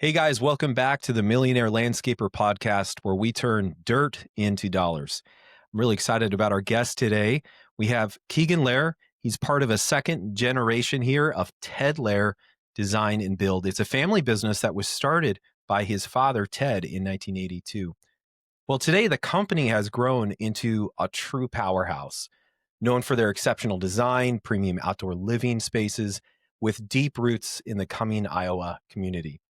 Hey guys, welcome back to the Millionaire Landscaper Podcast, where we turn dirt into dollars. I'm really excited about our guest today. We have Keegan Lare. He's part of a second generation here of Ted Lare Design and Build. It's a family business that was started by his father, Ted, in 1982. Well, today the company has grown into a true powerhouse, known for their exceptional design, premium outdoor living spaces, with deep roots in the Cumming, Iowa community.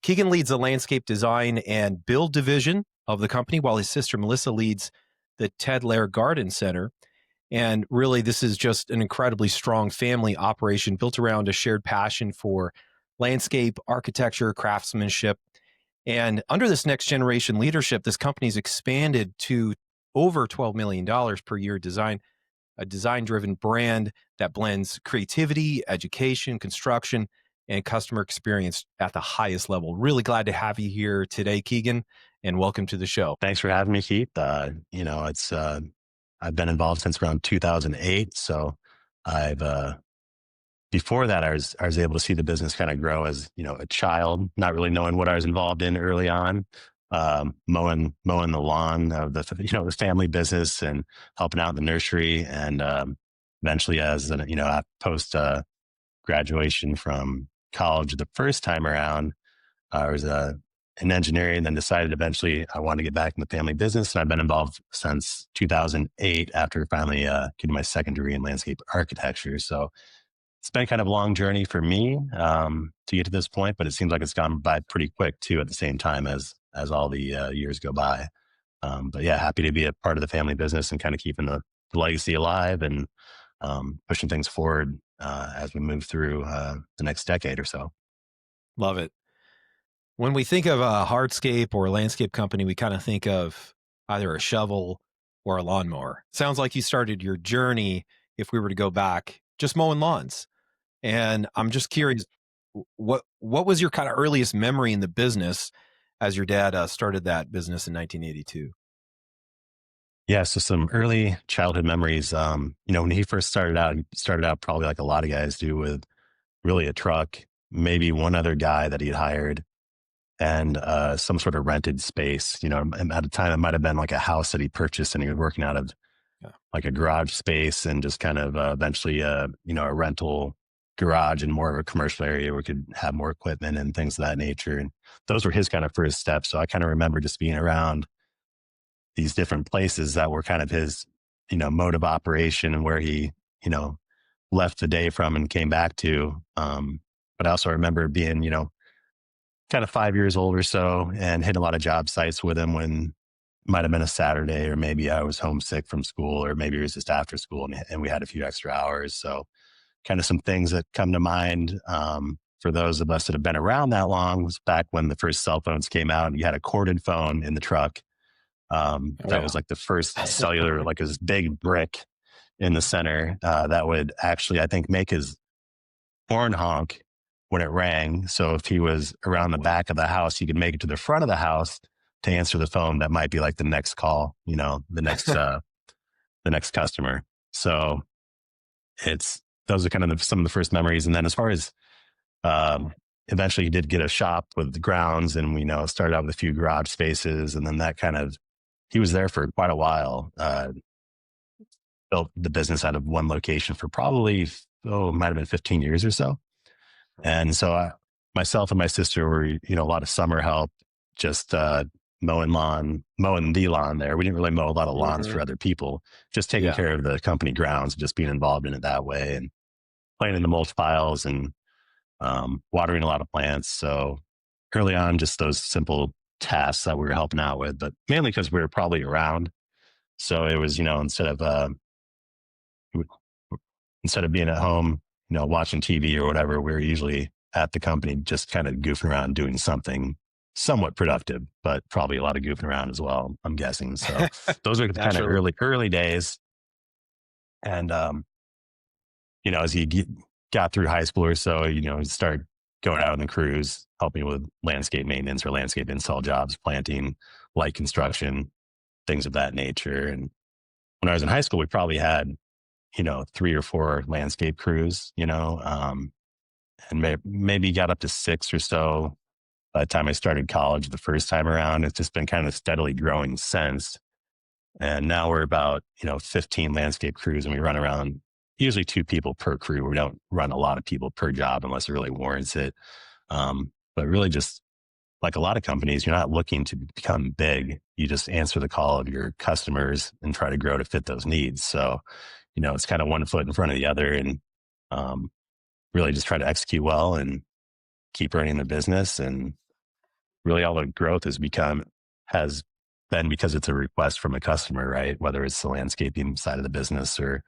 Keegan leads the landscape design and build division of the company, while his sister Melissa leads the Ted Lare Garden Center. And really, this is just an incredibly strong family operation built around a shared passion for landscape, architecture, craftsmanship. And under this next generation leadership, this company's expanded to over $12 million per year design, a design-driven brand that blends creativity, education, construction, and customer experience at the highest level. Really glad to have you here today, Keegan, and welcome to the show. Thanks for having me, Keith. It's I've been involved since around 2008. So before that, I was able to see the business kind of grow as, a child, not really knowing what I was involved in early on, mowing the lawn of the family business and helping out in the nursery. And eventually post graduation from college, the first time around, I was in engineering, and then decided eventually I wanted to get back in the family business. And I've been involved since 2008 after finally getting my second degree in landscape architecture. So it's been kind of a long journey for me to get to this point, but it seems like it's gone by pretty quick too at the same time as all the years go by. But yeah, happy to be a part of the family business and kind of keeping the legacy alive and pushing things forward as we move through the next decade or so. Love it. When we think of a hardscape or a landscape company, we kind of think of either a shovel or a lawnmower. Sounds like you started your journey, if we were to go back, just mowing lawns. And I'm just curious, what was your kind of earliest memory in the business as your dad started that business in 1982? Yeah, so some early childhood memories. When he first started out probably like a lot of guys do, with really a truck, maybe one other guy that he'd hired, and some sort of rented space. And at the time it might have been like a house that he purchased, and he was working out of like a garage space, and just kind of eventually a rental garage and more of a commercial area where we could have more equipment and things of that nature. And those were his kind of first steps. So I kind of remember just being around these different places that were kind of his, mode of operation, and where he, left the day from and came back to. But I also remember being, kind of 5 years old or so, and hitting a lot of job sites with him when it might have been a Saturday, or maybe I was homesick from school, or maybe it was just after school and we had a few extra hours. So kind of some things that come to mind for those of us that have been around that long was back when the first cell phones came out and you had a corded phone in the truck. That was like the first cellular, like this big brick in the center that would actually, I think, make his horn honk when it rang. So if he was around the back of the house, he could make it to the front of the house to answer the phone. That might be like the next call, the next customer. So those are kind of some of the first memories. And then as far as eventually he did get a shop with the grounds, and we started out with a few garage spaces, and then that kind of, he was there for quite a while, built the business out of one location for probably, it might have been 15 years or so. And so myself and my sister were, a lot of summer help, just mowing the lawn there. We didn't really mow a lot of lawns for other people, just taking care of the company grounds, just being involved in it that way, and playing in the mulch piles and watering a lot of plants. So early on, just those simple tasks that we were helping out with, but mainly because we were probably around. So it was, instead of being at home, watching TV or whatever, we were usually at the company, just kind of goofing around, doing something somewhat productive, but probably a lot of goofing around as well, I'm guessing. So those are the kind of early days. And, as he got through high school or so, he started going out on the crews, helping with landscape maintenance or landscape install jobs, planting, light construction, things of that nature. And when I was in high school, we probably had, 3 or 4 landscape crews, and maybe got up to 6 or so by the time I started college the first time around. It's just been kind of steadily growing since. And now we're about, 15 landscape crews, and we run around usually 2 people per crew. We don't run a lot of people per job unless it really warrants it. But really just like a lot of companies, you're not looking to become big. You just answer the call of your customers and try to grow to fit those needs. So, it's kind of one foot in front of the other, and really just try to execute well and keep running the business. And really all the growth has been because it's a request from a customer, right? Whether it's the landscaping side of the business or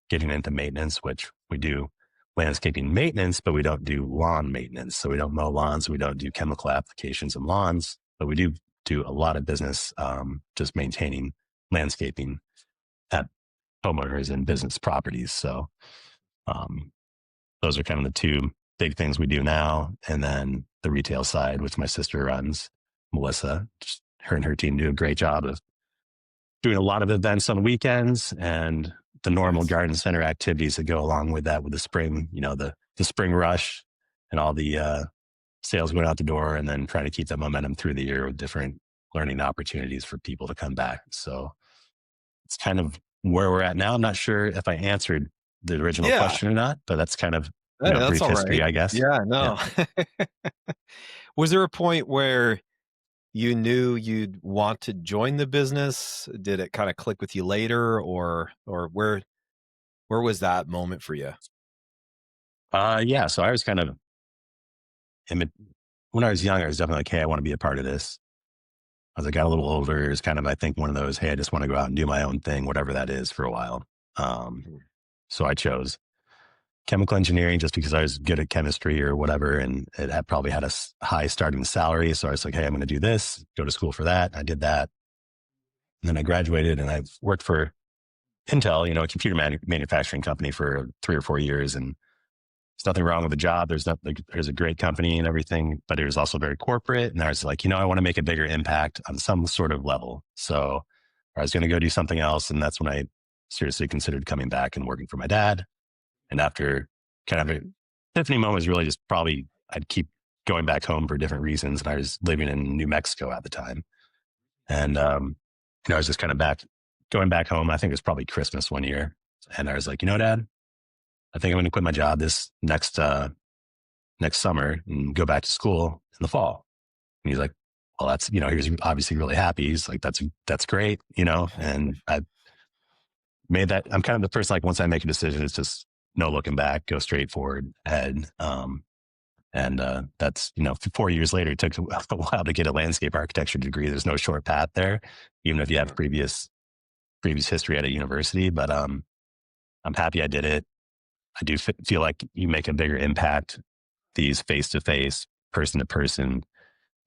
getting into maintenance, which we do landscaping maintenance, but we don't do lawn maintenance. So we don't mow lawns. We don't do chemical applications in lawns, but we do a lot of business just maintaining landscaping at homeowners and business properties. So those are kind of the 2 big things we do now. And then the retail side, which my sister runs, Melissa, her and her team do a great job of doing a lot of events on weekends and the normal garden center activities that go along with that, with the spring, the spring rush and all the sales going out the door, and then trying to keep that momentum through the year with different learning opportunities for people to come back. So it's kind of where we're at now. I'm not sure if I answered the original question or not, but that's kind of, that's brief all history, right. I guess. Yeah, no. Was there a point where you knew you'd want to join the business? Did it kind of click with you later, or where was that moment for you? Yeah. So I was kind of, when I was young, I was definitely like, hey, I want to be a part of this. As I got a little older, it was kind of, I think, one of those, hey, I just want to go out and do my own thing, whatever that is, for a while. So I chose chemical engineering just because I was good at chemistry or whatever. And it had probably had a high starting salary. So I was like, hey, I'm going to do this, go to school for that. I did that. And then I graduated and I've worked for Intel, a computer manufacturing company, for 3 or 4 years. And there's nothing wrong with the job. There's a great company and everything, but it was also very corporate. And I was like, I want to make a bigger impact on some sort of level. So I was going to go do something else. And that's when I seriously considered coming back and working for my dad. And after kind of an epiphany moment was really just probably I'd keep going back home for different reasons. And I was living in New Mexico at the time. And, I was just kind of going back home. I think it was probably Christmas one year. And I was like, Dad, I think I'm going to quit my job this next summer and go back to school in the fall. And he's like, well, that's, he was obviously really happy. He's like, that's great, and I made that. I'm kind of the person, like, once I make a decision, it's just no looking back, go straight forward ahead. And that's, 4 years later, it took a while to get a landscape architecture degree. There's no short path there, even if you have previous history at a university. But I'm happy I did it. I do feel like you make a bigger impact these face-to-face, person-to-person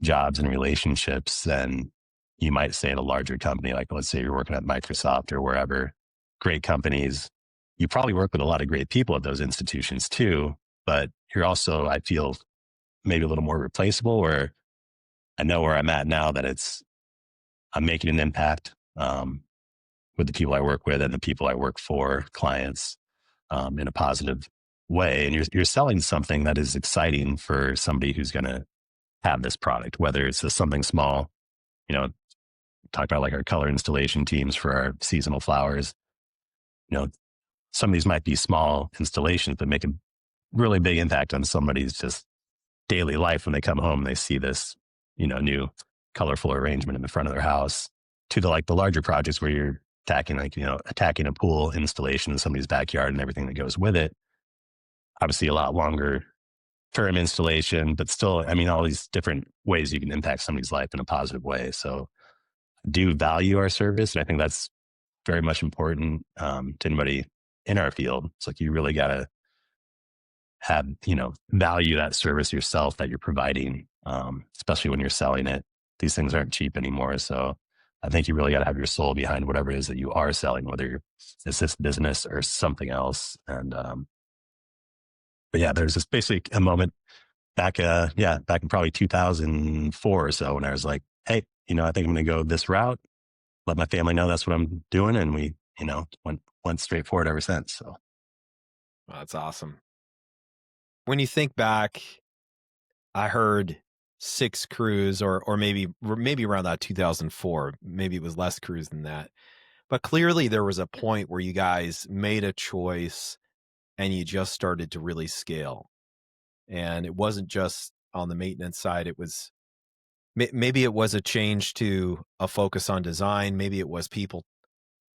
jobs and relationships than you might say at a larger company. Like, let's say you're working at Microsoft or wherever, great companies. You probably work with a lot of great people at those institutions too, but you're also, I feel, maybe a little more replaceable, where I know where I'm at now that I'm making an impact with the people I work with and the people I work for, clients, in a positive way. And you're selling something that is exciting for somebody who's going to have this product, whether it's just something small, talk about like our color installation teams for our seasonal flowers. Some of these might be small installations, but make a really big impact on somebody's just daily life when they come home and they see this, new colorful arrangement in the front of their house, to the larger projects where you're attacking a pool installation in somebody's backyard and everything that goes with it. Obviously a lot longer term installation, but still, all these different ways you can impact somebody's life in a positive way. So I do value our service. And I think that's very much important to anybody in our field. It's like, you really got to have, value that service yourself that you're providing, especially when you're selling it. These things aren't cheap anymore. So I think you really got to have your soul behind whatever it is that you are selling, whether it's this business or something else. And, but yeah, there's just basically a moment back in probably 2004 or so when I was like, hey, I think I'm going to go this route, let my family know that's what I'm doing. And we, went straight forward ever since. So. Well, that's awesome. When you think back, I heard 6 crews or maybe around that 2004. Maybe it was less crews than that. But clearly there was a point where you guys made a choice and you just started to really scale. And it wasn't just on the maintenance side. It was maybe it was a change to a focus on design. Maybe it was people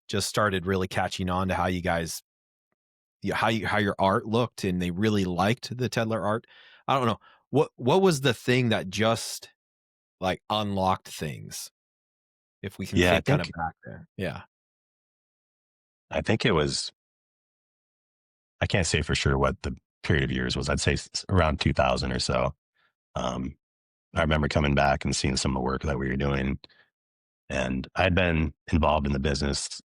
just started really catching on to how you guys how your art looked, and they really liked the Tedler art. I don't know. What was the thing that just like unlocked things? If we can Yeah, think kind of back there. Yeah. I think it was, I can't say for sure what the period of years was. I'd say around 2000 or so. I remember coming back and seeing some of the work that we were doing. And I'd been involved in the business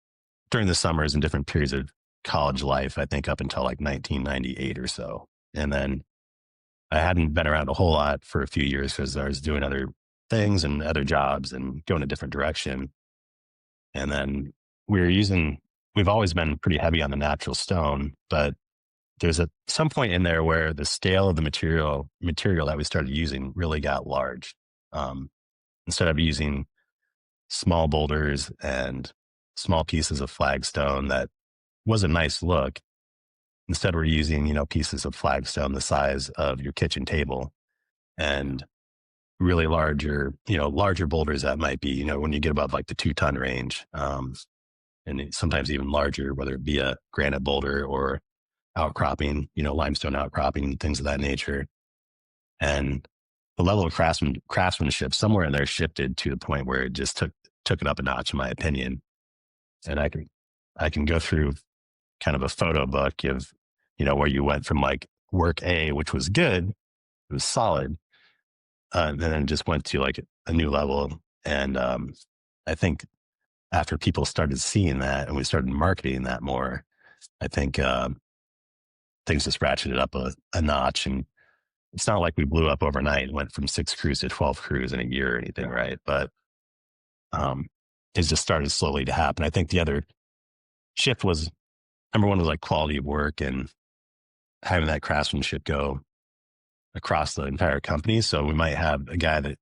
during the summers and different periods of college life, I think up until like 1998 or so. And then I hadn't been around a whole lot for a few years because I was doing other things and other jobs and going a different direction. And then we've always been pretty heavy on the natural stone, but there's some point in there where the scale of the material that we started using really got large. Instead of using small boulders and small pieces of flagstone that was a nice look, instead we're using, pieces of flagstone the size of your kitchen table and really larger boulders that might be, when you get above like the 2-ton range, and sometimes even larger, whether it be a granite boulder or outcropping, limestone outcropping, things of that nature. And the level of craftsmanship somewhere in there shifted to the point where it just took it up a notch, in my opinion. And I can go through kind of a photo book of, where you went from like work A, which was good, it was solid, and then just went to like a new level. And I think after people started seeing that and we started marketing that more, I think things just ratcheted up a notch. And it's not like we blew up overnight, went from 6 crews to 12 crews in a year or anything, right? But it just started slowly to happen. I think the other shift was, number one, was like quality of work and having that craftsmanship go across the entire company. So we might have a guy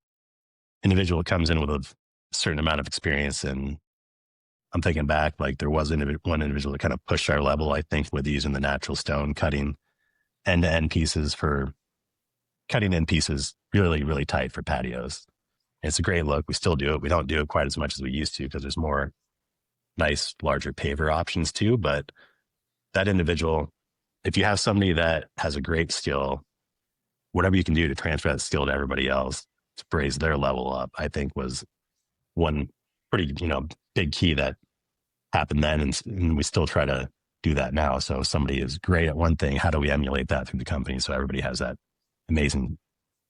individual comes in with a certain amount of experience. And I'm thinking back, like there was one individual that kind of pushed our level, I think, with using the natural stone, cutting end-to-end pieces really, really tight for patios. And it's a great look. We still do it. We don't do it quite as much as we used to because there's more nice, larger paver options too. But that individual, if you have somebody that has a great skill, whatever you can do to transfer that skill to everybody else to raise their level up, I think was one pretty, big key that happened then. And we still try to do that now. So if somebody is great at one thing, how do we emulate that through the company so everybody has that amazing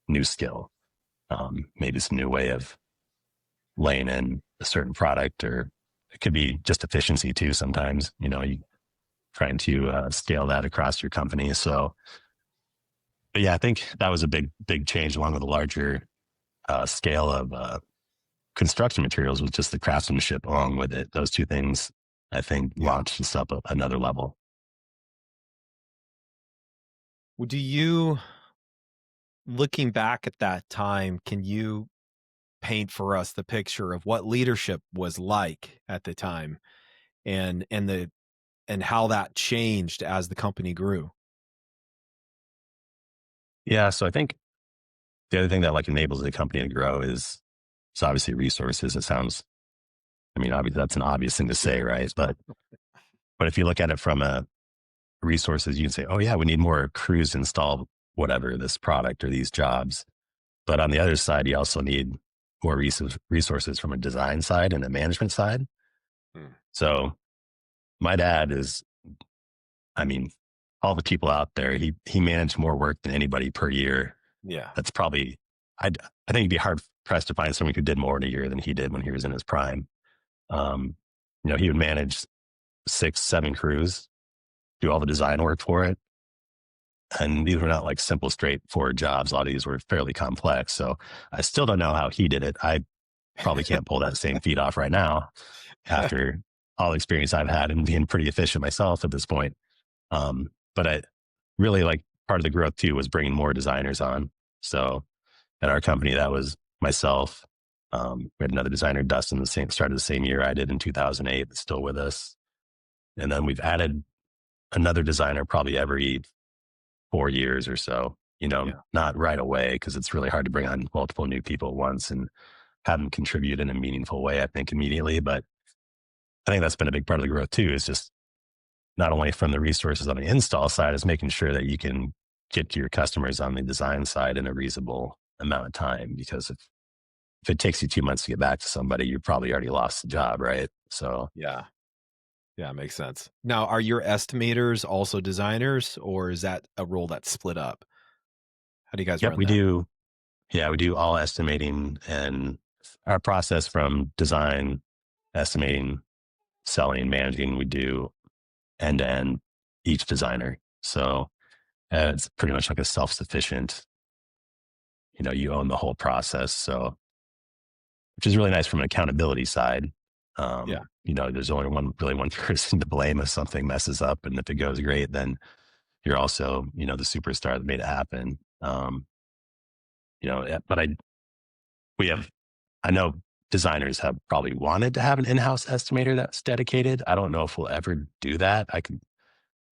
new skill? Maybe it's a new way of laying in a certain product, or it could be just efficiency too. Sometimes, you trying to scale that across your company. So, but yeah, I think that was a big, big change along with a larger scale of construction materials, was just the craftsmanship along with it. Those two things, I think, launched us up another level. Do you, looking back at that time, can you paint for us the picture of what leadership was like at the time and how that changed as the company grew? Yeah. So I think the other thing that like enables the company to grow is obviously resources. It sounds, obviously that's an obvious thing to say, right? But if you look at it from a resources, you can say, oh yeah, we need more crews to install whatever, this product or these jobs. But on the other side, you also need more resources from a design side and a management side. So my dad is, all the people out there, he managed more work than anybody per year. Yeah. That's probably, I think it'd be hard pressed to find someone who did more in a year than he did when he was in his prime. He would manage 6, 7 crews, do all the design work for it. And these were not like simple, straightforward jobs. A lot of these were fairly complex. So I still don't know how he did it. I probably can't pull that same feat off right now after all the experience I've had and being pretty efficient myself at this point. But I really, like, part of the growth too was bringing more designers on. So at our company, that was myself. We had another designer, Dustin, started the same year I did in 2008, but still with us. And then we've added another designer probably every 4 years or so, Yeah. not right away, because it's really hard to bring on multiple new people at once and have them contribute in a meaningful way, I think, immediately. But I think that's been a big part of the growth too, is just not only from the resources on the install side, is making sure that you can get to your customers on the design side in a reasonable amount of time. Because if it takes you 2 months to get back to somebody, you probably already lost the job, right? So, Yeah. Yeah, makes sense. Now, are your estimators also designers, or is that a role that's split up? How do you guys yep, run we that? do. Yeah, we do all estimating, and our process from design, estimating, selling, managing, we do end to end each designer. So it's pretty much like a self-sufficient, you own the whole process. So, which is really nice from an accountability side. Yeah. There's only one person to blame if something messes up. And if it goes great, then you're also, the superstar that made it happen. But we have, I know designers have probably wanted to have an in-house estimator that's dedicated. I don't know if we'll ever do that.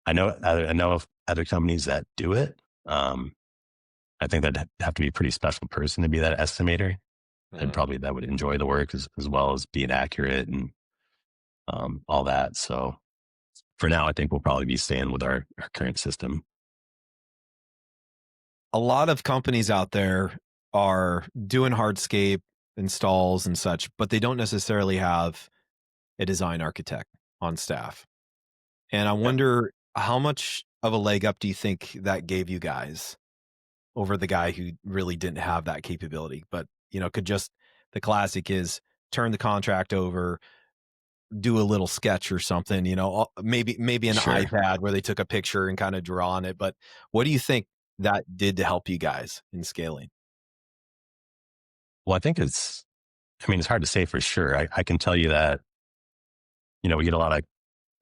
I know of other companies that do it. I think that'd have to be a pretty special person to be that estimator, and Mhm. probably that would enjoy the work as well as being accurate and all that. So for now, I think we'll probably be staying with our current system. A lot of companies out there are doing hardscape installs and such, but they don't necessarily have a design architect on staff. And I Yeah, wonder, how much of a leg up do you think that gave you guys over the guy who really didn't have that capability, but could just, the classic is turn the contract over, do a little sketch or something, maybe an sure. iPad where they took a picture and kind of draw on it. But what do you think that did to help you guys in scaling? Well, it's hard to say for sure. I can tell you that, we get a lot of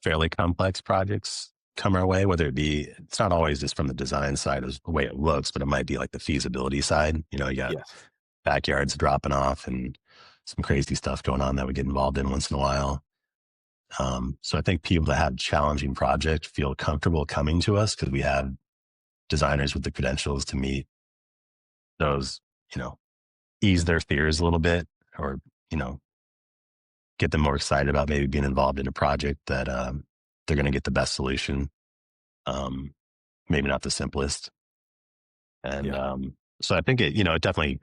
fairly complex projects come our way, whether it's not always just from the design side as the way it looks, but it might be like the feasibility side. You got Yes. backyards dropping off and some crazy stuff going on that we get involved in once in a while. So I think people that have challenging projects feel comfortable coming to us because we have designers with the credentials to meet those, you know, ease their fears a little bit, or, you know, get them more excited about maybe being involved in a project that they're going to get the best solution. Um, Maybe not the simplest. And Yeah. so I think it definitely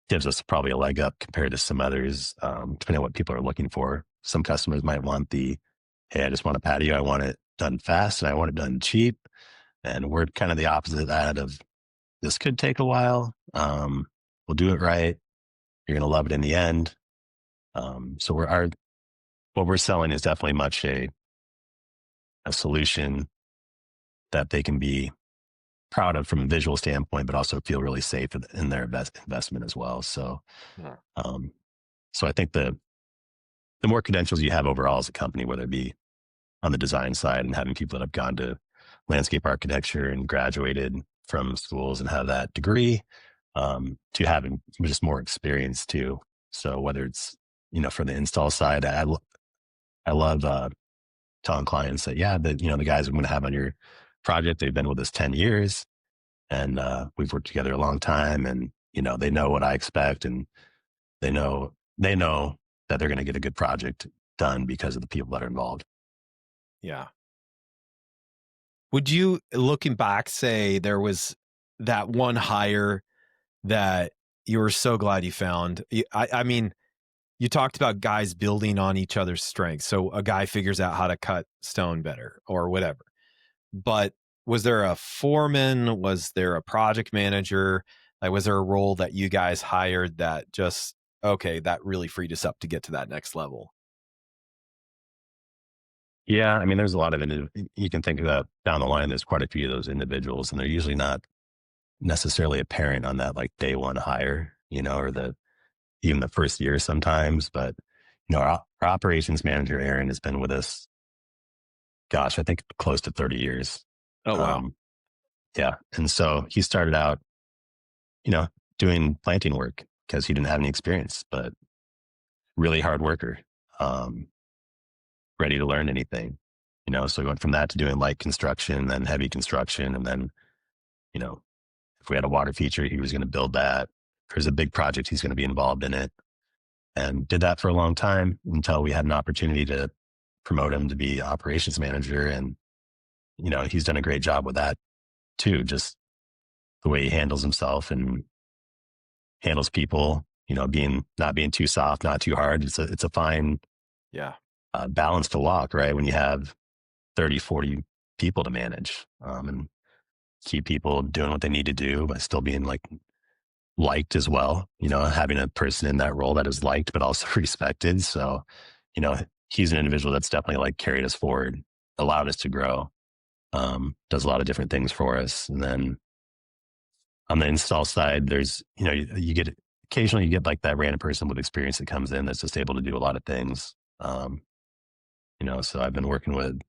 gives us probably a leg up compared to some others, depending on what people are looking for. Some customers might want hey, I just want a patio. I want it done fast and I want it done cheap. And we're kind of the opposite of that of this could take a while. We'll do it right. You're going to love it in the end. So what we're selling is definitely much a solution that they can be proud of from a visual standpoint, but also feel really safe in their investment as well. So, Yeah. um, so I think the more credentials you have overall as a company, whether it be on the design side and having people that have gone to landscape architecture and graduated from schools and have that degree, to having just more experience too. So whether it's, for the install side, I love telling clients that, yeah, the guys I'm going to have on your project, they've been with us 10 years and we've worked together a long time, and, they know what I expect, and they know that they're going to get a good project done because of the people that are involved. Yeah. Would you, looking back, say there was that one hire that you were so glad you found? I mean, you talked about guys building on each other's strengths. So a guy figures out how to cut stone better or whatever. But was there a foreman? Was there a project manager? Like, was there a role that you guys hired that just, okay, that really freed us up to get to that next level? Yeah, there's a lot of you can think of that down the line. There's quite a few of those individuals, and they're usually not necessarily apparent on that like day one hire, or even the first year sometimes. But our operations manager Aaron has been with us, gosh, I think close to 30 years. Oh, wow. Yeah, and so he started out, doing planting work because he didn't have any experience, but really hard worker, ready to learn anything, so we went from that to doing light construction, then heavy construction. And then, if we had a water feature, he was going to build that. If there's a big project, he's going to be involved in it, and did that for a long time until we had an opportunity to promote him to be operations manager. And, he's done a great job with that too. Just the way he handles himself and handles people, not being too soft, not too hard. It's a fine balance to walk, right? When you have 30, 40 people to manage, and keep people doing what they need to do, but still being liked as well, having a person in that role that is liked, but also respected. So, he's an individual that's definitely carried us forward, allowed us to grow, does a lot of different things for us. And then on the install side, there's, you get occasionally you get that random person with experience that comes in that's just able to do a lot of things. So I've been working with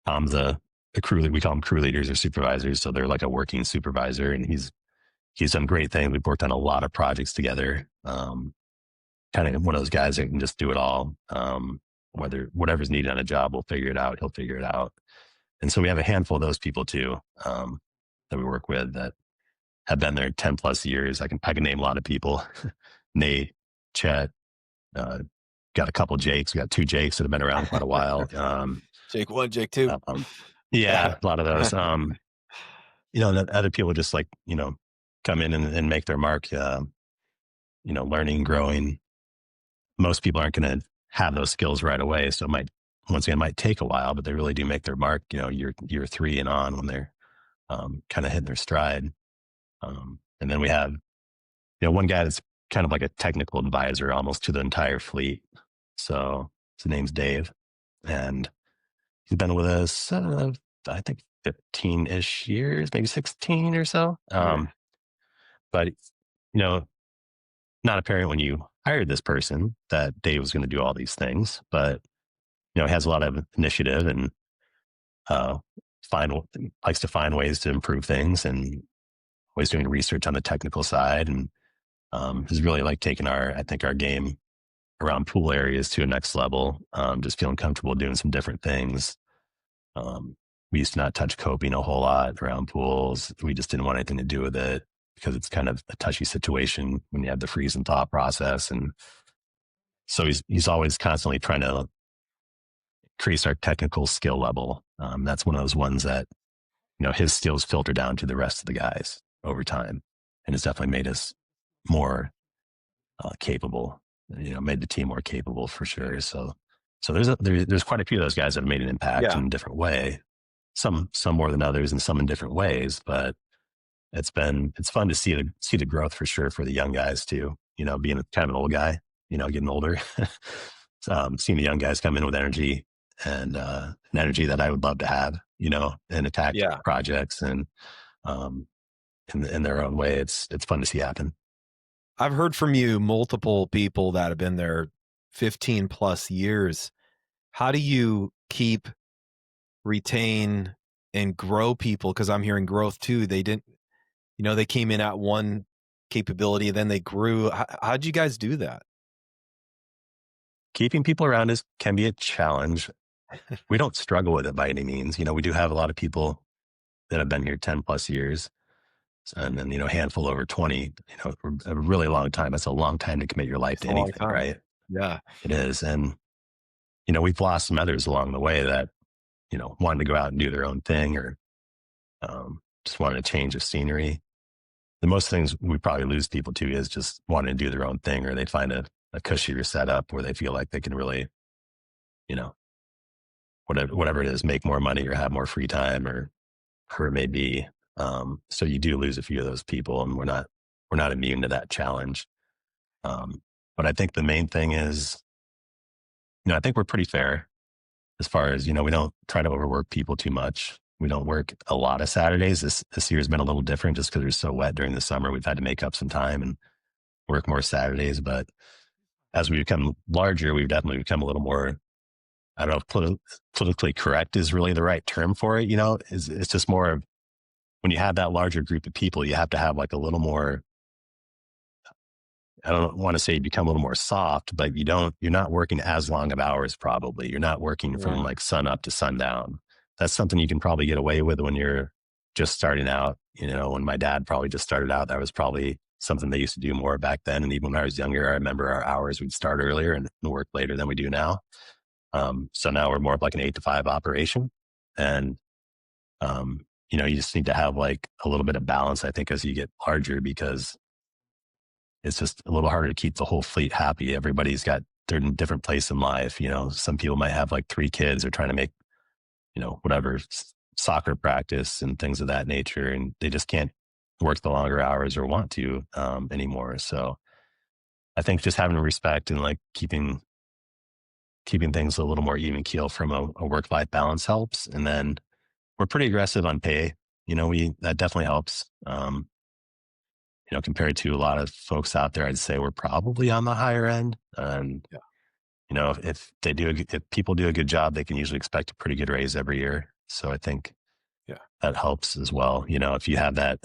Tom's a crew lead. We call them crew leaders or supervisors. So they're like a working supervisor, and he's done great things. We've worked on a lot of projects together. Kind of one of those guys that can just do it all. Whatever's needed on a job, we'll figure it out. He'll figure it out. And so we have a handful of those people too, that we work with that have been there 10 plus years. I can name a lot of people. Nate, Chet, got a couple Jakes. We got 2 Jakes that have been around quite a while. Jake 1, Jake 2. Yeah, a lot of those. Other people just come in and make their mark, learning, growing. Most people aren't going to have those skills right away. So it might take a while, but they really do make their mark, year 3 and on, when they're kind of hitting their stride. And then we have, one guy that's kind of like a technical advisor almost to the entire fleet. So his name's Dave, and he's been with us, I think 15-ish years, maybe 16 or so. But, not apparent when you hired this person that Dave was going to do all these things, but, he has a lot of initiative and likes to find ways to improve things, and always doing research on the technical side, and has really taken our game around pool areas to a next level. Just feeling comfortable doing some different things. We used to not touch coping a whole lot around pools. We just didn't want anything to do with it because it's kind of a touchy situation when you have the freeze and thaw process. And so he's always constantly trying to increase our technical skill level. That's one of those ones that, his skills filter down to the rest of the guys over time, and it's definitely made us more capable, made the team more capable for sure. So there's quite a few of those guys that have made an impact in a different way. Some more than others, and some in different ways, but it's fun to see the growth for sure for the young guys too, being kind of an old guy, getting older, seeing the young guys come in with energy and an energy that I would love to have, and attack projects and in their own way. It's fun to see happen. I've heard from you multiple people that have been there 15 plus years. How do you keep, retain, and grow people? Because I'm hearing growth too. They didn't, they came in at one capability, then they grew. How'd you guys do that? Keeping people around us can be a challenge. We don't struggle with it by any means. We do have a lot of people that have been here 10 plus years, and then, a handful over 20, a really long time. That's a long time to commit your life to anything, right? Yeah, it is. And, we've lost some others along the way that, wanted to go out and do their own thing, or just wanted a change of scenery. The most things we probably lose people to is just wanting to do their own thing, or they'd find a cushier setup where they feel like they can really, whatever it is, make more money or have more free time, or whatever it may be. So you do lose a few of those people, and we're not immune to that challenge. But I think the main thing is, I think we're pretty fair as far as, we don't try to overwork people too much. We don't work a lot of Saturdays. This year's been a little different just because it was so wet during the summer. We've had to make up some time and work more Saturdays. But as we become larger, we've definitely become a little more, I don't know if politically correct is really the right term for it. It's just more of, when you have that larger group of people, you have to have a little more I don't want to say you become a little more soft, but you're not working as long of hours. Probably you're not working from Right. like sun up to sundown. That's something you can probably get away with when you're just starting out. When my dad probably just started out, that was probably something they used to do more back then. And even when I was younger, I remember our hours would start earlier and work later than we do now. So now we're more of like an 8 to 5 operation. And, you just need to have like a little bit of balance, I think, as you get larger, because it's just a little harder to keep the whole fleet happy. They're in a different place in life. Some people might have like 3 kids or trying to make, whatever soccer practice and things of that nature. And they just can't work the longer hours or want to anymore. So I think just having respect and like keeping things a little more even keel from a work-life balance helps. And then we're pretty aggressive on pay. That definitely helps. Compared to a lot of folks out there, I'd say we're probably on the higher end. And, Yeah. if people do a good job, they can usually expect a pretty good raise every year. So I think that helps as well. If you have that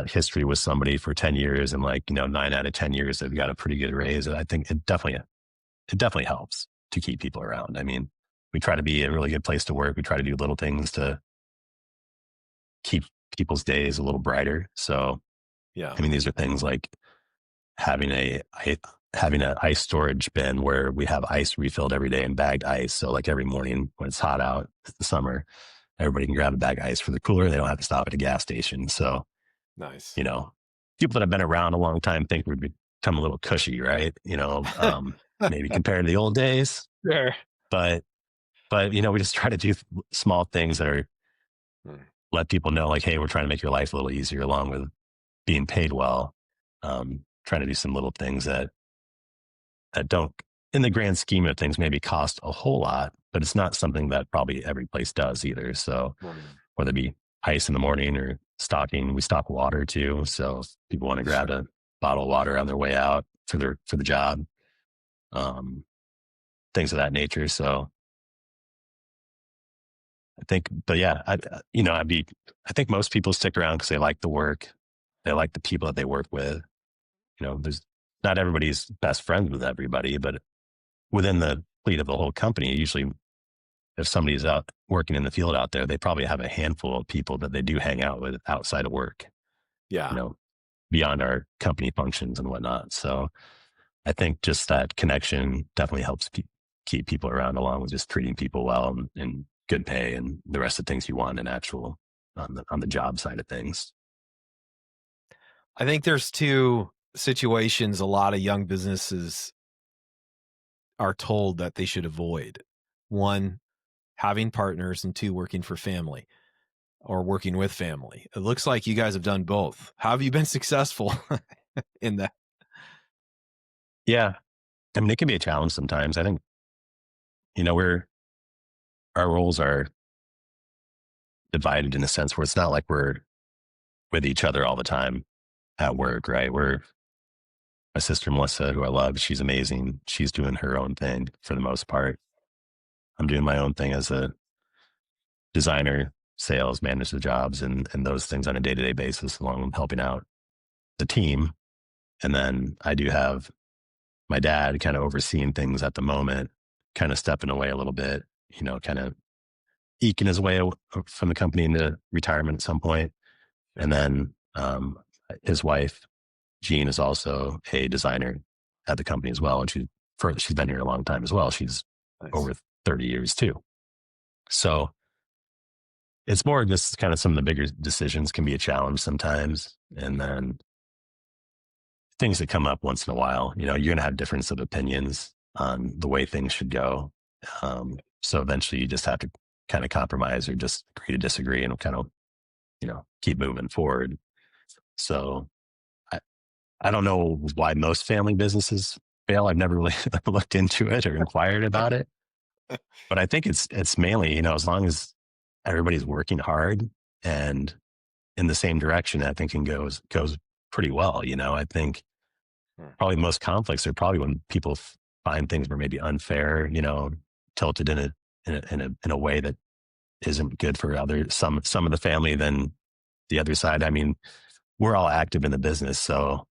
history with somebody for 10 years and 9 out of 10 years, they've got a pretty good raise. I think it definitely helps to keep people around. I mean, we try to be a really good place to work. We try to do little things to keep people's days a little brighter. So, I mean, these are things like having an ice storage bin where we have ice refilled every day and bagged ice. So like every morning when it's hot out in the summer, everybody can grab a bag of ice for the cooler. They don't have to stop at a gas station. So, Nice. People that have been around a long time think we've become a little cushy, right? Maybe compared to the old days. Sure. But we just try to do small things that are let people know like, hey, we're trying to make your life a little easier along with being paid well. Trying to do some little things that don't, in the grand scheme of things, maybe cost a whole lot, but it's not something that probably every place does either. So whether it be ice in the morning or we stock water too. So if people want to grab a bottle of water on their way out for the job, things of that nature. So I think, but yeah, I think most people stick around because they like the work. They like the people that they work with. There's not everybody's best friends with everybody, but within the fleet of the whole company, usually if somebody's out working in the field out there, they probably have a handful of people that they do hang out with outside of work. Yeah. Beyond our company functions and whatnot. So I think just that connection definitely helps keep people around, along with just treating people well and good pay and the rest of the things you want in actual on the job side of things. I think there's 2 situations a lot of young businesses are told that they should avoid. 1, having partners, and 2, working for family or working with family. It looks like you guys have done both. How have you been successful in that? Yeah. I mean, it can be a challenge sometimes. I think, our roles are divided in a sense where it's not like we're with each other all the time at work, right? My sister, Melissa, who I love, she's amazing. She's doing her own thing for the most part. I'm doing my own thing as a designer, sales, manage the jobs and those things on a day-to-day basis, along with helping out the team. And then I do have my dad kind of overseeing things at the moment, kind of stepping away a little bit, kind of eking his way from the company into retirement at some point. And then his wife, Jean, is also a designer at the company as well. And she's been here a long time as well. She's over 30 years too. So it's more just kind of some of the bigger decisions can be a challenge sometimes. And then things that come up once in a while, you're going to have difference of opinions on the way things should go. So eventually you just have to kind of compromise or just agree to disagree and kind of, keep moving forward. So I don't know why most family businesses fail. I've never really looked into it or inquired about it, but I think it's mainly, as long as everybody's working hard and in the same direction, I think it goes pretty well. I think probably most conflicts are probably when people find things were maybe unfair, tilted in a way that isn't good for some of the family than the other side. I mean, we're all active in the business, so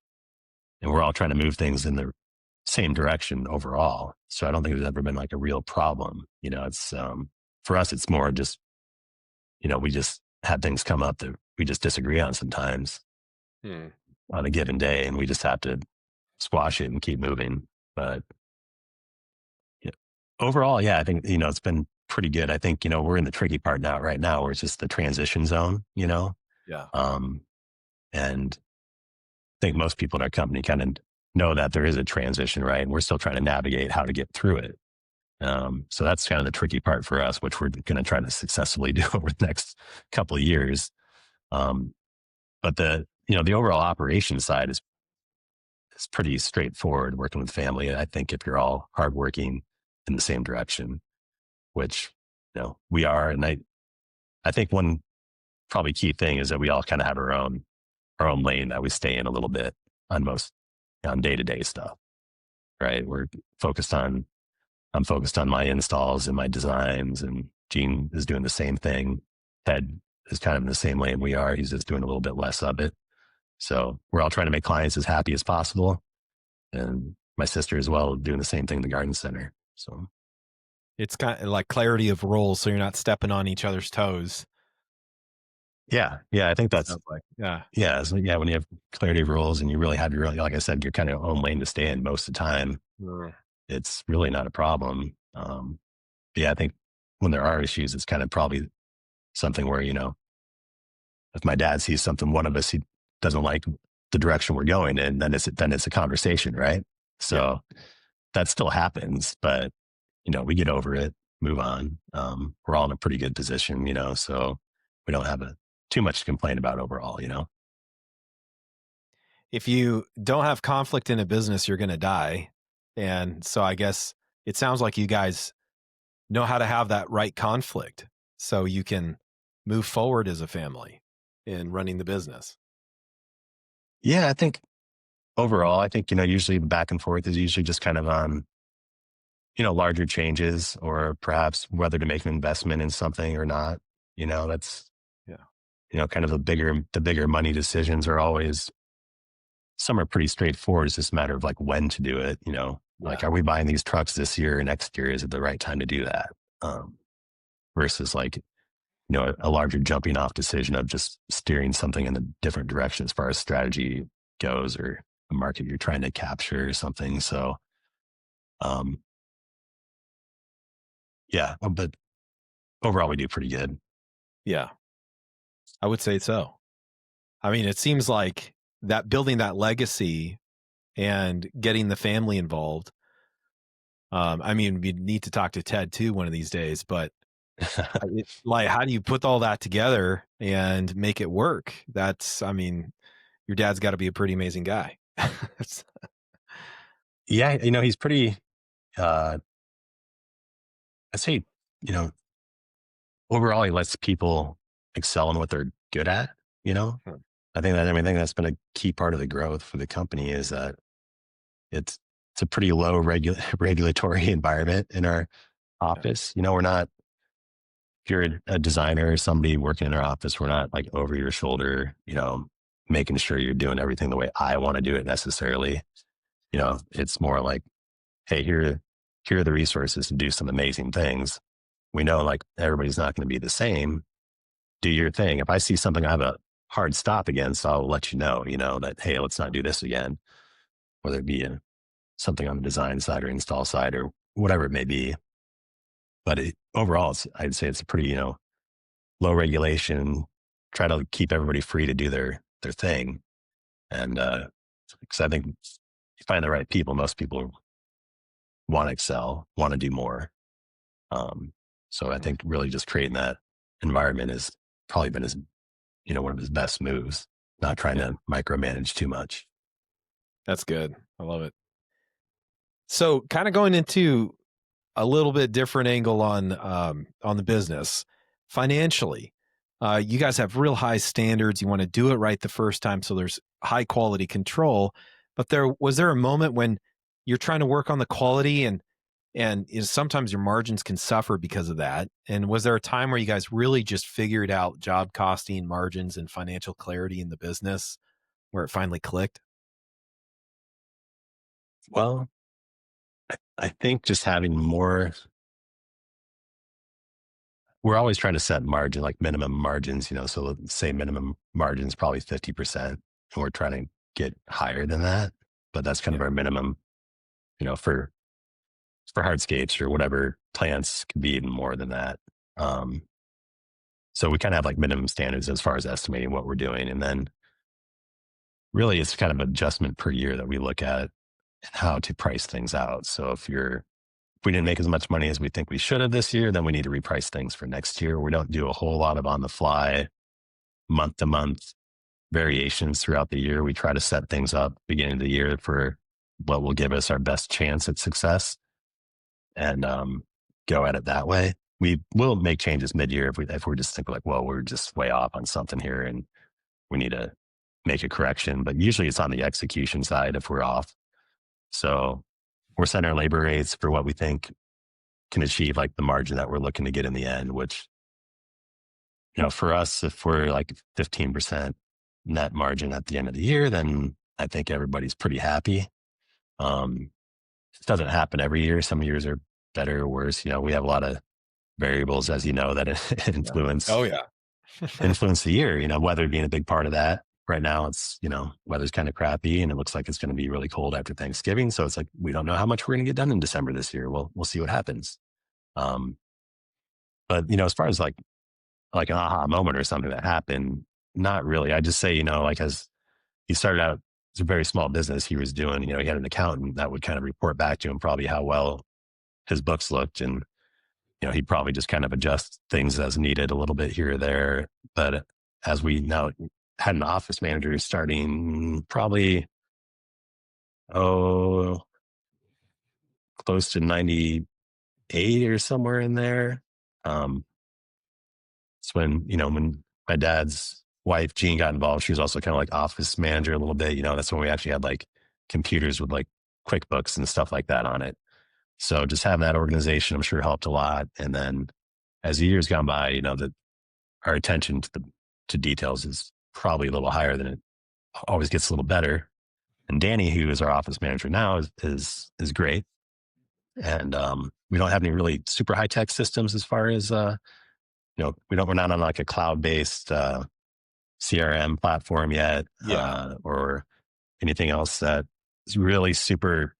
and we're all trying to move things in the same direction overall. So I don't think there's ever been like a real problem. It's for us, it's more just, we just have things come up that we just disagree on sometimes Hmm. on a given day, and we just have to squash it and keep moving. But yeah, overall, yeah, I think, it's been pretty good. I think, we're in the tricky part now, right now, where it's just the transition zone, Yeah. And I think most people in our company kind of know that there is a transition, right? And we're still trying to navigate how to get through it. So that's kind of the tricky part for us, which we're going to try to successfully do over the next couple of years. But the overall operations side is pretty straightforward working with family. I think if you're all hardworking in the same direction, which, we are. And I think one probably key thing is that we all kind of have our own lane that we stay in a little bit on day-to-day stuff, right? I'm focused on my installs and my designs, and Gene is doing the same thing. Ted is kind of in the same lane we are. He's just doing a little bit less of it. So we're all trying to make clients as happy as possible. And my sister as well, doing the same thing in the garden center. So It's kind of like clarity of roles, so you're not stepping on each other's toes. yeah, I think that's, Sounds like, yeah. yeah. So yeah, when you have clarity of roles and you really have your own, like I said, your kind of own lane to stay in most of the time, it's really not a problem. Yeah, I think when there are issues, it's kind of probably something where, if my dad sees something, one of us, he doesn't like the direction we're going in, then it's a conversation, right? So that still happens, but, we get over it, move on. We're all in a pretty good position, so we don't have too much to complain about overall, If you don't have conflict in a business, you're going to die. And so I guess it sounds like you guys know how to have that right conflict so you can move forward as a family in running the business. Yeah, I think overall, usually the back and forth is usually just kind of on, larger changes, or perhaps whether to make an investment in something or not. That's, kind of the bigger money decisions are always, some are pretty straightforward. It's just a matter of like when to do it, like, are we buying these trucks this year or next year? Is it the right time to do that? Versus like, a larger jumping off decision of just steering something in a different direction as far as strategy goes, or a market you're trying to capture or something. So, but overall we do pretty good. Yeah, I would say so. I mean, it seems like that building that legacy and getting the family involved. I mean, we need to talk to Ted too one of these days, but like, how do you put all that together and make it work? I mean, your dad's got to be a pretty amazing guy. Yeah, he's pretty, I'd say, you know, overall he lets people excel in what they're good at, you know? Hmm. I think that's been a key part of the growth for the company, is that it's a pretty low regulatory environment in our office. We're not, if you're a designer or somebody working in our office, we're not like over your shoulder, making sure you're doing everything the way I want to do it necessarily. It's more like, hey, here are the resources to do some amazing things. We know like everybody's not going to be the same. Do your thing. If I see something I have a hard stop against, I'll let you know, that, hey, let's not do this again, whether it be something on the design side or install side or whatever it may be. But overall, I'd say it's a pretty, low regulation, try to keep everybody free to do their thing. And because I think if you find the right people, most people want to excel, want to do more. So I think really just creating that environment has probably been one of his best moves, not trying to micromanage too much. That's good. I love it. So kind of going into a little bit different angle on the business financially. You guys have real high standards. You want to do it right the first time, so there's high quality control. But was there a moment when you're trying to work on the quality and sometimes your margins can suffer because of that? And was there a time where you guys really just figured out job costing, margins, and financial clarity in the business where it finally clicked? Well, I think just having more, we're always trying to set margin, like minimum margins, so let's say minimum margins probably 50%, and we're trying to get higher than that, but that's kind of Yeah. our minimum, for hardscapes or whatever plants can be even more than that. Um, so we kind of have like minimum standards as far as estimating what we're doing. And then really it's kind of adjustment per year that we look at and how to price things out. So if we didn't make as much money as we think we should have this year, then we need to reprice things for next year. We don't do a whole lot of on the fly, month to month variations throughout the year. We try to set things up beginning of the year for what will give us our best chance at success and go at it that way. We will make changes mid-year if we're just thinking like, well, we're just way off on something here and we need to make a correction. But usually it's on the execution side if we're off. So we're setting our labor rates for what we think can achieve like the margin that we're looking to get in the end, which, for us, if we're like 15% net margin at the end of the year, then I think everybody's pretty happy. It doesn't happen every year. Some years are better or worse. We have a lot of variables, as you know, that influence Oh yeah. influence the year, weather being a big part of that. Right now it's, weather's kind of crappy and it looks like it's going to be really cold after Thanksgiving. So it's like, we don't know how much we're going to get done in December this year. We'll see what happens. Um, but as far as like an aha moment or something that happened, not really. I just say, like as he started out, it's a very small business he was doing, he had an accountant that would kind of report back to him probably how well his books looked. And, he'd probably just kind of adjust things as needed a little bit here or there. But as we now had an office manager starting probably, close to 98 or somewhere in there. It's when my dad's wife, Jean, got involved, she was also kind of like office manager a little bit. That's when we actually had like computers with like QuickBooks and stuff like that on it. So just having that organization, I'm sure helped a lot. And then as the years gone by, that our attention to details is probably a little higher than it always gets a little better. And Danny, who is our office manager now, is great. And we don't have any really super high tech systems as far as we're not on like a cloud based CRM platform yet, or anything else that is really super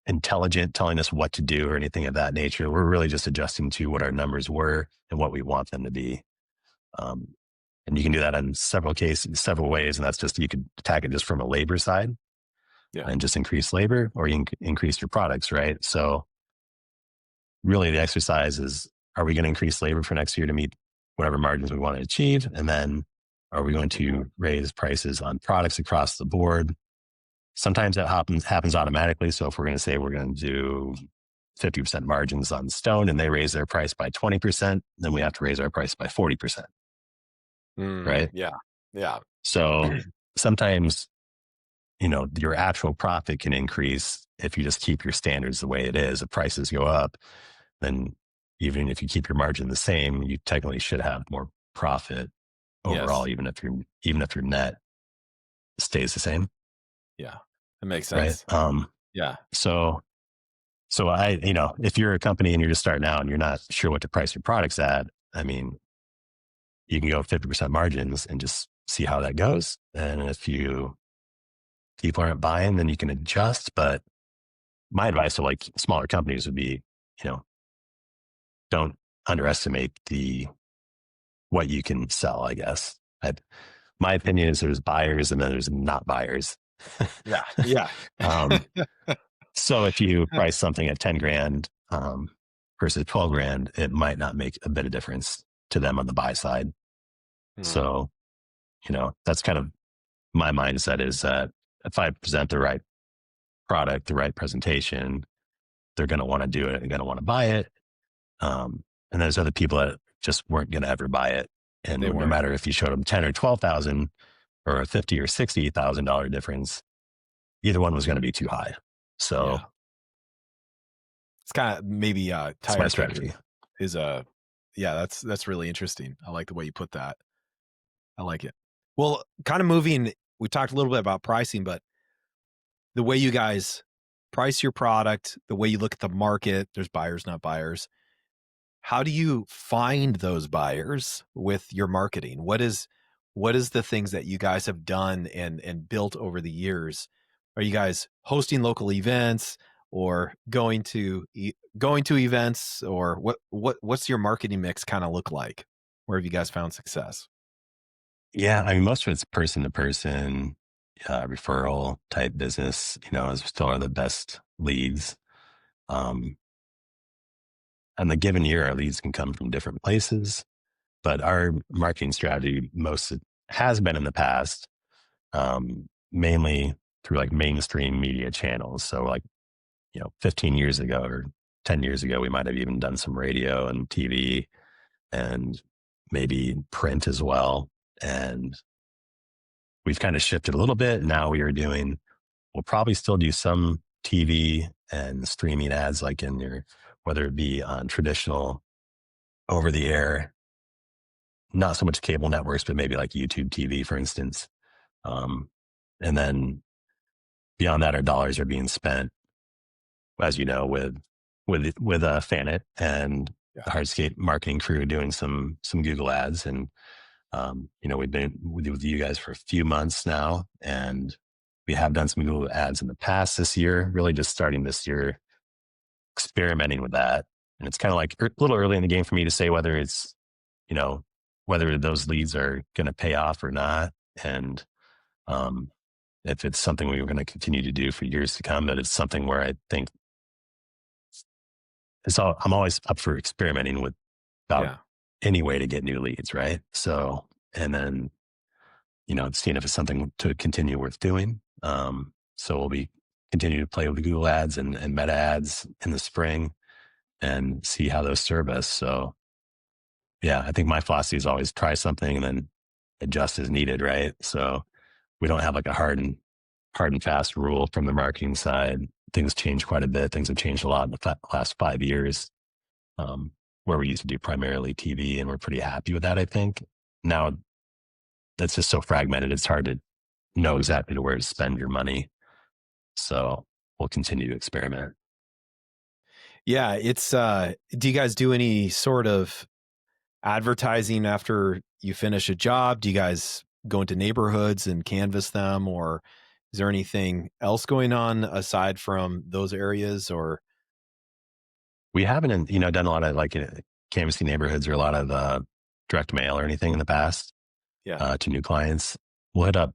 intelligent, telling us what to do or anything of that nature. We're really just adjusting to what our numbers were and what we want them to be. And you can do that in several ways. And that's just, you could attack it just from a labor side and just increase labor, or you can increase your products, right? So really the exercise is, are we going to increase labor for next year to meet whatever margins we want to achieve? And then are we going to raise prices on products across the board? Sometimes that happens automatically. So if we're going to say we're going to do 50% margins on stone and they raise their price by 20%, then we have to raise our price by 40%. Right? Yeah. Yeah. So sometimes, your actual profit can increase if you just keep your standards the way it is. If prices go up, then even if you keep your margin the same, you technically should have more profit overall, even if your net stays the same. Yeah. That makes sense. Right. Yeah. So if you're a company and you're just starting out and you're not sure what to price your products at, I mean, you can go 50% margins and just see how that goes. And if people aren't buying, then you can adjust. But my advice to like smaller companies would be, don't underestimate what you can sell, I guess. My opinion is there's buyers and then there's not buyers. Yeah. Yeah. So if you price something at 10 grand versus 12 grand, it might not make a bit of difference to them on the buy side. So, that's kind of my mindset, is that if I present the right product, the right presentation, they're going to want to do it. They're going to want to buy it. And there's other people that just weren't going to ever buy it. And no matter if you showed them 10 or 12,000 or a 50 or $60,000 difference, either one was going to be too high. So it's kind of maybe that's my strategy. That's really interesting. I like the way you put that. I like it. Well, kind of moving, we talked a little bit about pricing, but the way you guys price your product, the way you look at the market, there's buyers, not buyers. How do you find those buyers with your marketing? What is the things that you guys have done and built over the years? Are you guys hosting local events or going to events, or what's your marketing mix kind of look like? Where have you guys found success? Yeah, I mean, most of it's person to person, referral type business, is still are the best leads. Um, and the given year, our leads can come from different places, but our marketing strategy has been in the past, mainly through like mainstream media channels. So like, 15 years ago or 10 years ago, we might have even done some radio and TV and maybe print as well. And we've kind of shifted a little bit. Now we'll probably still do some TV and streaming ads, like whether it be on traditional over the air, not so much cable networks, but maybe like YouTube TV, for instance. And then beyond that, our dollars are being spent, as you know, with Fanit and the Hardscape marketing crew doing some Google ads. And, we've been with you guys for a few months now, and we have done some Google ads in the past this year, really just starting this year, experimenting with that. And it's kind of like a little early in the game for me to say whether it's, whether those leads are going to pay off or not. And, if it's something we were going to continue to do for years to come, that it's something where I think I'm always up for experimenting with about any way to get new leads. Right. So, and then, seeing if it's something to continue worth doing. So we'll be continue to play with the Google ads and meta ads in the spring and see how those serve us. So yeah, I think my philosophy is always try something and then adjust as needed. Right. So we don't have like a hard and fast rule from the marketing side. Things change quite a bit. Things have changed a lot in the last 5 years, where we used to do primarily TV, and we're pretty happy with that, I think. Now that's just so fragmented. It's hard to know exactly where to spend your money. So we'll continue to experiment. Yeah, do you guys do any sort of advertising after you finish a job? Do you guys go into neighborhoods and canvas them, or is there anything else going on aside from those areas? Or we haven't, done a lot of like canvassing neighborhoods or a lot of direct mail or anything in the past. To new clients. We'll hit up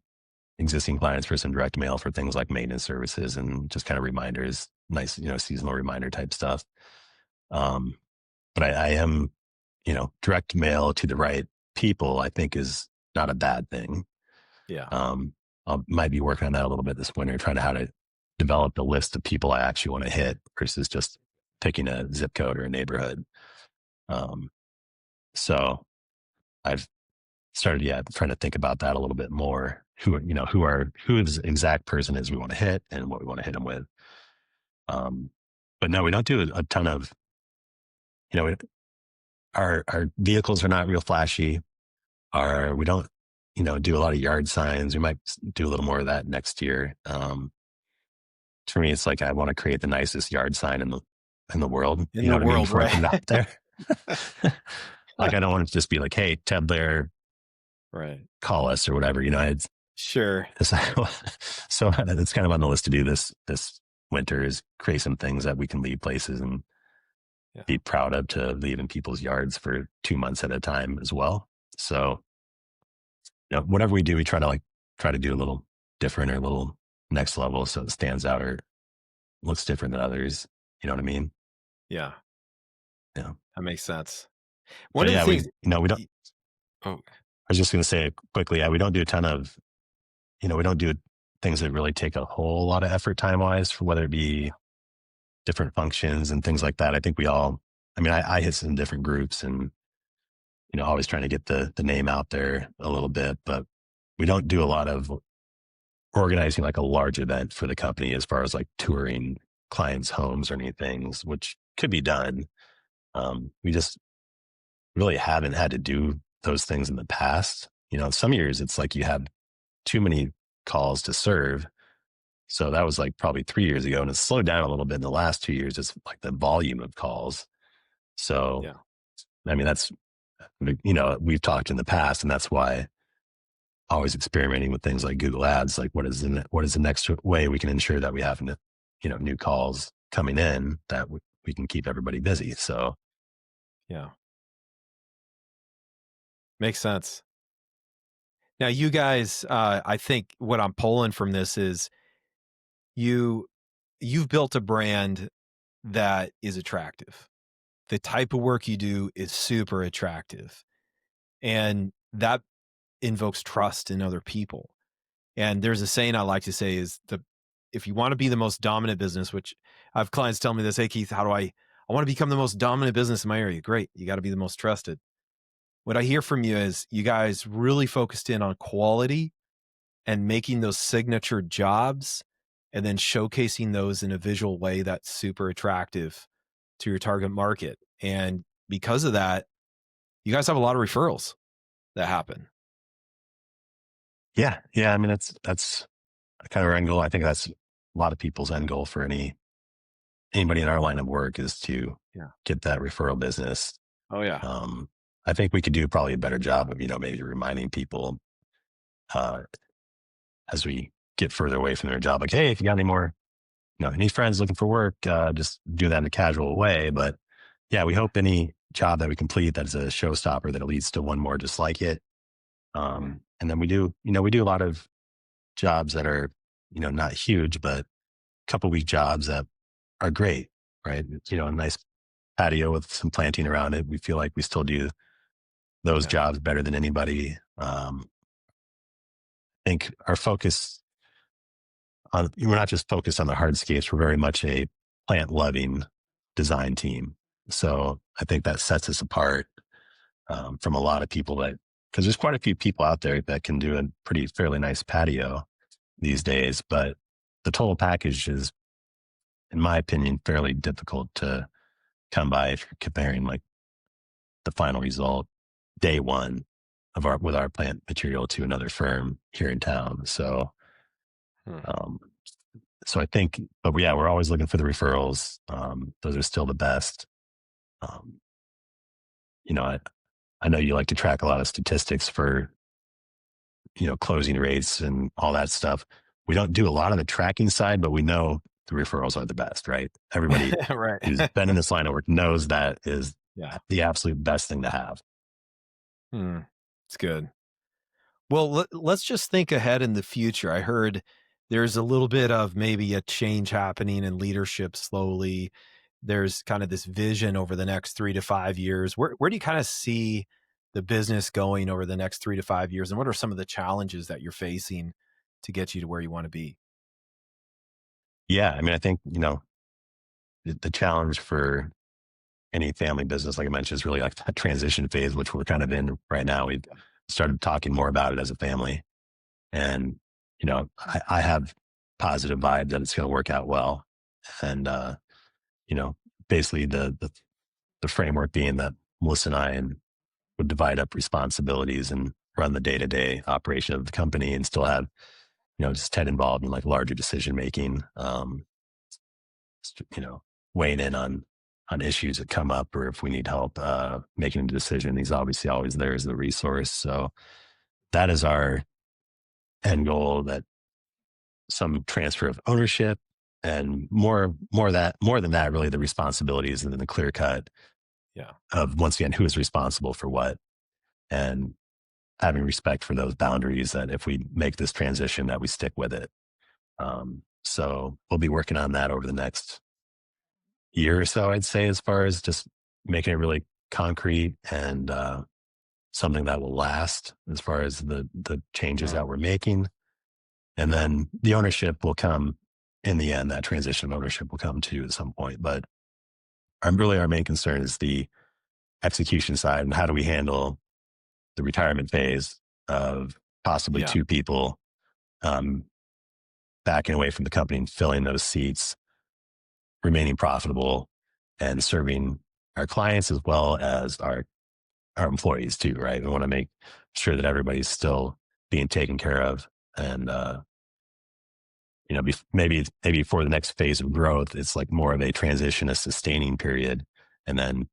existing clients for some direct mail for things like maintenance services and just kind of reminders, nice, seasonal reminder type stuff. But I am, direct mail to the right people, I think is not a bad thing. Yeah. I might be working on that a little bit this winter, trying to how to develop the list of people I actually want to hit versus just picking a zip code or a neighborhood. So I've started, trying to think about that a little bit more. Who the exact person is we want to hit and what we want to hit them with. But no, we don't do a ton of, our vehicles are not real flashy. We don't, do a lot of yard signs. We might do a little more of that next year. For me, it's like, I want to create the nicest yard sign in the world. In the world, before I right? put it out there. Like, I don't want it to just be like, hey, Ted Blair, right, call us or whatever, it's sure. so it's kind of on the list to do this winter, is create some things that we can leave places and be proud of, to leave in people's yards for 2 months at a time as well. So, whatever we do, we try to do a little different or a little next level, so it stands out or looks different than others. You know what I mean? Yeah. Yeah. That makes sense. One of the things, we don't, oh, I was just going to say quickly, we don't do a ton of, we don't do things that really take a whole lot of effort time-wise, for whether it be different functions and things like that. I think I hit some different groups and, always trying to get the name out there a little bit, but we don't do a lot of organizing like a large event for the company as far as like touring clients' homes or anything, which could be done. We just really haven't had to do those things in the past. Some years it's like you have too many calls to serve. So that was like probably 3 years ago, and it's slowed down a little bit in the last 2 years, just like the volume of calls. So, Yeah. I mean, that's, we've talked in the past, and that's why always experimenting with things like Google Ads, like what is the next way we can ensure that we have, new calls coming in that we can keep everybody busy. So, Yeah. Makes sense. Now, you guys, I think what I'm pulling from this is you've built a brand that is attractive. The type of work you do is super attractive, and that invokes trust in other people. And there's a saying I like to say is if you want to be the most dominant business, which I have clients tell me this, hey Keith, how do I want to become the most dominant business in my area? Great. You got to be the most trusted. What I hear from you is you guys really focused in on quality and making those signature jobs and then showcasing those in a visual way that's super attractive to your target market. And because of that, you guys have a lot of referrals that happen. yeah. I mean, that's kind of our end goal. I think that's a lot of people's end goal for anybody in our line of work is to get that referral business. Oh yeah. I think we could do probably a better job of, maybe reminding people, as we get further away from their job, like, hey, if you got any more, any friends looking for work, just do that in a casual way. But yeah, we hope any job that we complete that's a showstopper, that it leads to one more just like it. And then we do a lot of jobs that are, not huge, but couple week jobs that are great, right? A nice patio with some planting around it. We feel like we still do those jobs better than anybody. I think our focus we're not just focused on the hardscapes. We're very much a plant loving design team. So I think that sets us apart from a lot of people because there's quite a few people out there that can do a fairly nice patio these days, but the total package is, in my opinion, fairly difficult to come by if you're comparing like the final result day one with our plant material to another firm here in town. So, so I think, but yeah, we're always looking for the referrals. Those are still the best. I know you like to track a lot of statistics for, closing rates and all that stuff. We don't do a lot on the tracking side, but we know the referrals are the best, right? Everybody Right. who's been in this line of work knows that is the absolute best thing to have. It's good. Well, let's just think ahead in the future. I heard there's a little bit of maybe a change happening in leadership slowly. There's kind of this vision over the next 3 to 5 years. Where do you kind of see the business going over the next 3 to 5 years? And what are some of the challenges that you're facing to get you to where you want to be? Yeah. I mean, I think, the challenge for any family business, like I mentioned, is really like that transition phase, which we're kind of in right now. We've started talking more about it as a family. And, I have positive vibes that it's going to work out well. And, basically the framework being that Melissa and I would divide up responsibilities and run the day-to-day operation of the company and still have, just Ted involved in like larger decision making, weighing in on issues that come up, or if we need help making a decision. He's obviously always there as the resource. So that is our end goal, that some transfer of ownership and more than that, really the responsibilities, and then the clear cut of, once again, who is responsible for what, and having respect for those boundaries, that if we make this transition that we stick with it. So we'll be working on that over the next year or so, I'd say, as far as just making it really concrete and something that will last, as far as the changes that we're making. And then the ownership will come in the end. That transition of ownership will come too at some point. But our main concern is the execution side, and how do we handle the retirement phase of possibly two people backing away from the company and filling those seats, remaining profitable, and serving our clients as well as our employees too, right? We want to make sure that everybody's still being taken care of, and maybe for the next phase of growth, it's like more of a transition, a sustaining period, and then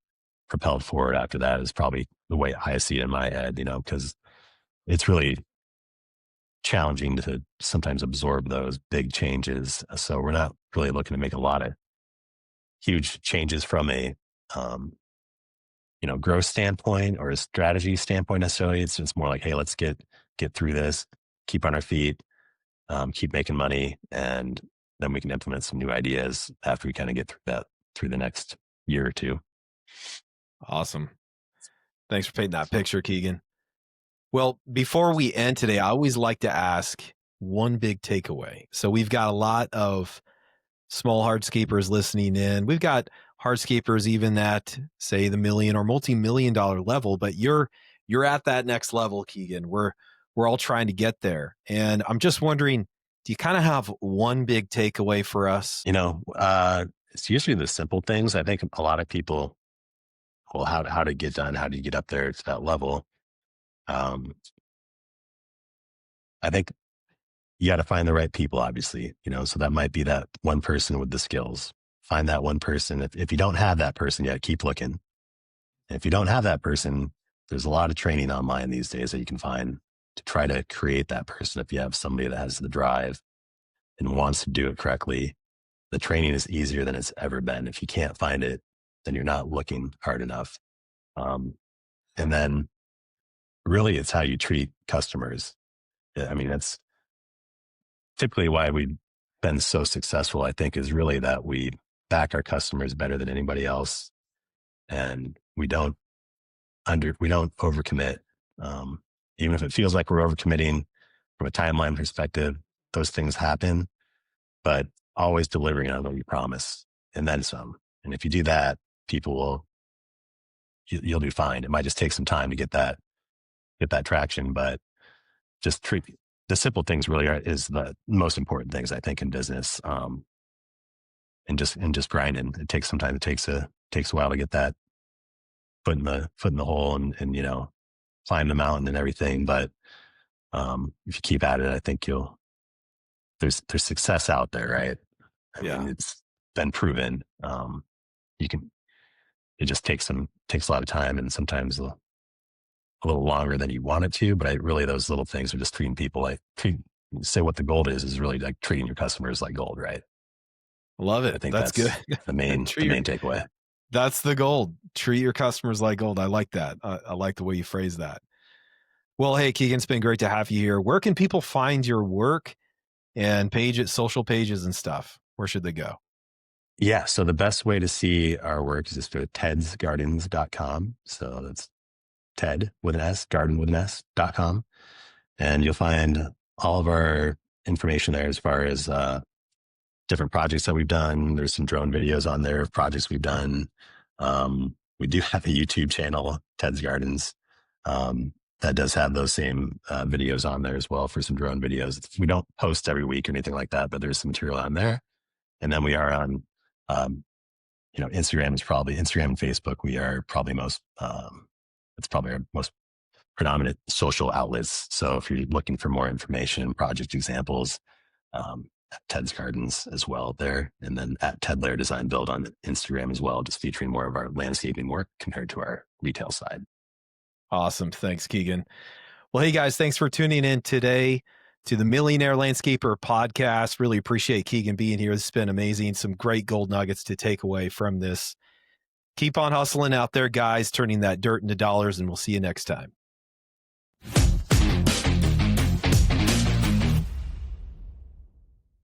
propelled forward after that is probably the way I see it in my head, because it's really challenging to sometimes absorb those big changes. So we're not really looking to make a lot of huge changes from a, growth standpoint or a strategy standpoint necessarily. It's just more like, hey, let's get through this, keep on our feet, keep making money, and then we can implement some new ideas after we kind of get through the next year or two. Awesome. Thanks for painting that picture, Keegan. Well, before we end today, I always like to ask one big takeaway. So we've got a lot of small hardscapers listening in. We've got hardscapers even at, say, the million or multi-million-dollar level, but you're at that next level, Keegan. We're all trying to get there. And I'm just wondering, do you kind of have one big takeaway for us? It's usually the simple things. I think a lot of people, well, how to get done, how do you get up there to that level? I think you got to find the right people, obviously, so that might be that one person with the skills. Find that one person. If you don't have that person yet, keep looking. And if you don't have that person, there's a lot of training online these days that you can find to try to create that person. If you have somebody that has the drive and wants to do it correctly, the training is easier than it's ever been. If you can't find it, then you're not looking hard enough. And then really it's how you treat customers. I mean, that's typically why we've been so successful, I think, is really that we back our customers better than anybody else. And we don't overcommit. Even if it feels like we're overcommitting from a timeline perspective, those things happen, but always delivering on what you promise and then some. And if you do that, you'll do fine. It might just take some time to get that traction, but just treat the simple things really is the most important things, I think, in business. And just grinding. It takes some time. It takes a while to get that foot in the hole and climb the mountain and everything. But if you keep at it, I think there's success out there, right? I mean, it's been proven. It just takes a lot of time and sometimes a little longer than you want it to, but really those little things are just treating people say what the goal is really like treating your customers like gold, right? Love it. I think that's good. The main takeaway. That's the gold. Treat your customers like gold. I like that. I like the way you phrase that. Well, hey, Keegan, it's been great to have you here. Where can people find your work and social pages and stuff? Where should they go? Yeah. So the best way to see our work is just go to tedsgardens.com. So that's Ted with an S, garden with an S.com. And you'll find all of our information there as far as different projects that we've done. There's some drone videos on there of projects we've done. We do have a YouTube channel, Ted's Gardens, that does have those same videos on there as well for some drone videos. We don't post every week or anything like that, but there's some material on there. And then we are on, Instagram and Facebook. We are probably it's probably our most predominant social outlets. So if you're looking for more information, project examples, at Ted's Gardens as well there. And then at Ted Lare Design Build on Instagram as well, just featuring more of our landscaping work compared to our retail side. Awesome. Thanks, Keegan. Well, hey guys, thanks for tuning in today to the Millionaire Landscaper Podcast. Really appreciate Keegan being here. This has been amazing. Some great gold nuggets to take away from this. Keep on hustling out there, guys, turning that dirt into dollars, and we'll see you next time.